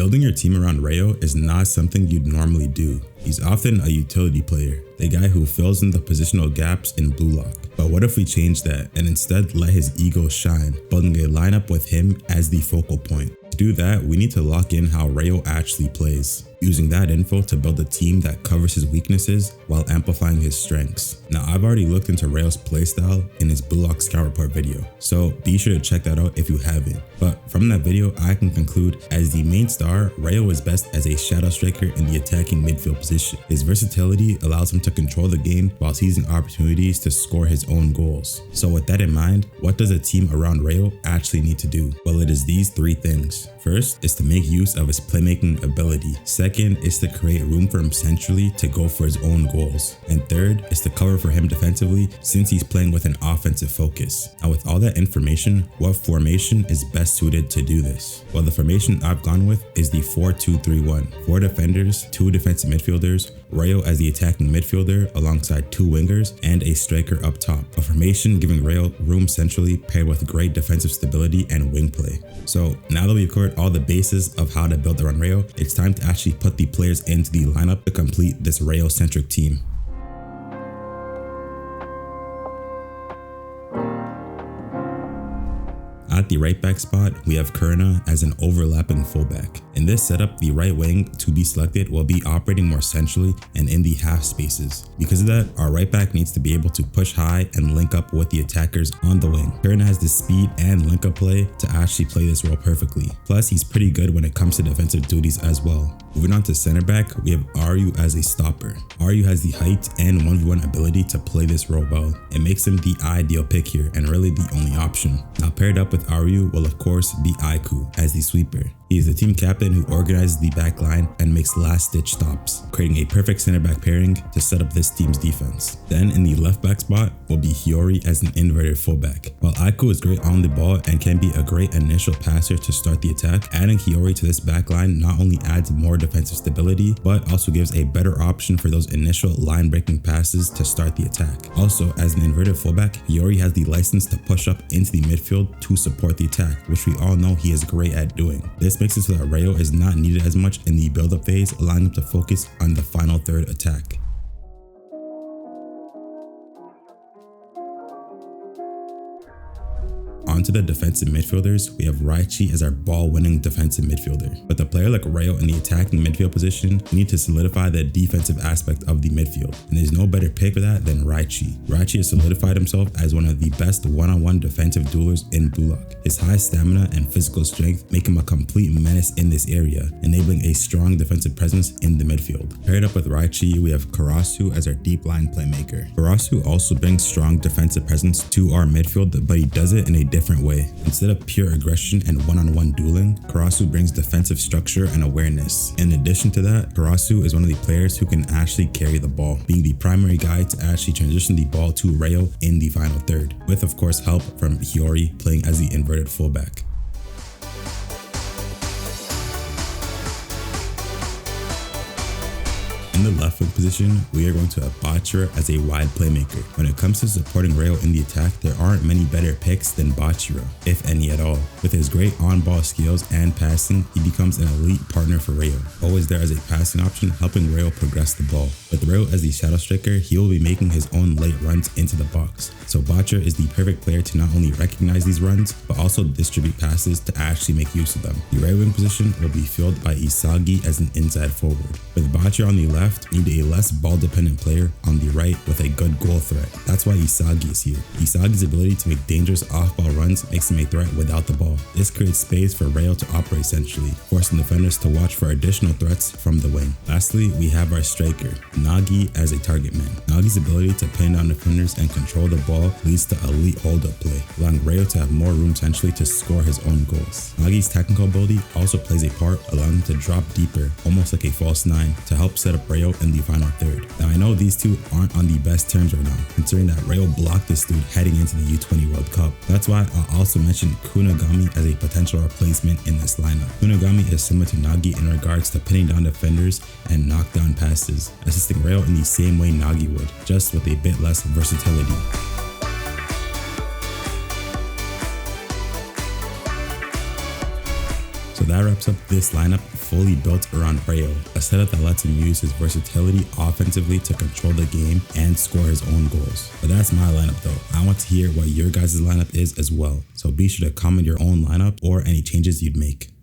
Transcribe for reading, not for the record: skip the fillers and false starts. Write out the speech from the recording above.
Building your team around Reo is not something you'd normally do. He's often a utility player, the guy who fills in the positional gaps in Blue Lock. But what if we change that and instead let his ego shine, building a lineup with him as the focal point? To do that, we need to lock in how Reo actually plays, using that info to build a team that covers his weaknesses while amplifying his strengths. Now, I've already looked into Reo's playstyle in his Blue Lock Scout Report video, so be sure to check that out if you haven't. But from that video, I can conclude as the main star, Reo is best as a shadow striker in the attacking midfield position. His versatility allows him to control the game while seizing opportunities to score his own goals. So with that in mind, what does a team around Reo actually need to do? Well, it is these three things. First is to make use of his playmaking ability. Second is to create room for him centrally to go for his own goals. And third is to cover for him defensively since he's playing with an offensive focus. Now with all that information, what formation is best suited to do this? Well, the formation I've gone with is the 4-2-3-1. 4 defenders, 2 defensive midfielders, Reo as the attacking midfielder alongside 2 wingers and a striker up top. A formation giving Reo room centrally paired with great defensive stability and wing play. So now that we've covered all the bases of how to build around Reo, it's time to actually put the players into the lineup to complete this Reo-centric team. At the right back spot, we have Kurna as an overlapping fullback. In this setup, the right wing to be selected will be operating more centrally and in the half spaces. Because of that, our right back needs to be able to push high and link up with the attackers on the wing. Kurna has the speed and link up play to actually play this role perfectly. Plus, he's pretty good when it comes to defensive duties as well. Moving on to center back, we have Reo as a stopper. Reo has the height and 1v1 ability to play this role well. It makes him the ideal pick here and really the only option. Now paired up with Reo will of course be Aiku as the sweeper. He is the team captain who organizes the back line and makes last-ditch stops, creating a perfect center back pairing to set up this team's defense. Then in the left back spot will be Hiyori as an inverted fullback. While Aiku is great on the ball and can be a great initial passer to start the attack, adding Hiyori to this back line not only adds more defensive stability, but also gives a better option for those initial line-breaking passes to start the attack. Also, as an inverted fullback, Hiyori has the license to push up into the midfield to support the attack, which we all know he is great at doing. This makes it so that Reo is not needed as much in the build-up phase, allowing him to focus on the final third attack. Onto the defensive midfielders, we have Raichi as our ball-winning defensive midfielder. With a player like Reo in the attacking midfield position, we need to solidify the defensive aspect of the midfield, and there's no better pick for that than Raichi. Raichi has solidified himself as one of the best one-on-one defensive duelers in Blue Lock. His high stamina and physical strength make him a complete menace in this area, enabling a strong defensive presence in the midfield. Paired up with Raichi, we have Karasu as our deep line playmaker. Karasu also brings strong defensive presence to our midfield, but he does it in a different way. Instead of pure aggression and one-on-one dueling, Karasu brings defensive structure and awareness. In addition to that, Karasu is one of the players who can actually carry the ball, being the primary guy to actually transition the ball to Reo in the final third, with of course help from Hiyori playing as the inverted fullback. In the left wing position, we are going to have Bachira as a wide playmaker. When it comes to supporting Reo in the attack, there aren't many better picks than Bachira, if any at all. With his great on-ball skills and passing, he becomes an elite partner for Reo, always there as a passing option, helping Reo progress the ball. With Reo as the shadow striker, he will be making his own late runs into the box. So Bachira is the perfect player to not only recognize these runs, but also distribute passes to actually make use of them. The right wing position will be filled by Isagi as an inside forward. With Bachira on the left, need a less ball-dependent player on the right with a good goal threat. That's why Isagi is here. Isagi's ability to make dangerous off-ball runs makes him a threat without the ball. This creates space for Reo to operate centrally, forcing defenders to watch for additional threats from the wing. Lastly, we have our striker, Nagi as a target man. Nagi's ability to pin down defenders and control the ball leads to elite hold-up play, allowing Reo to have more room centrally to score his own goals. Nagi's technical ability also plays a part, allowing him to drop deeper, almost like a false 9, to help set up Reo in the final third. Now I know these two aren't on the best terms right now, considering that Reo blocked this dude heading into the U20 World Cup. That's why I'll also mention Kunigami as a potential replacement in this lineup. Kunigami is similar to Nagi in regards to pinning down defenders and knockdown passes, assisting Reo in the same way Nagi would, just with a bit less versatility. So that wraps up this lineup fully built around Reo, a setup that lets him use his versatility offensively to control the game and score his own goals. But that's my lineup though. I want to hear what your guys' lineup is as well, so be sure to comment your own lineup or any changes you'd make.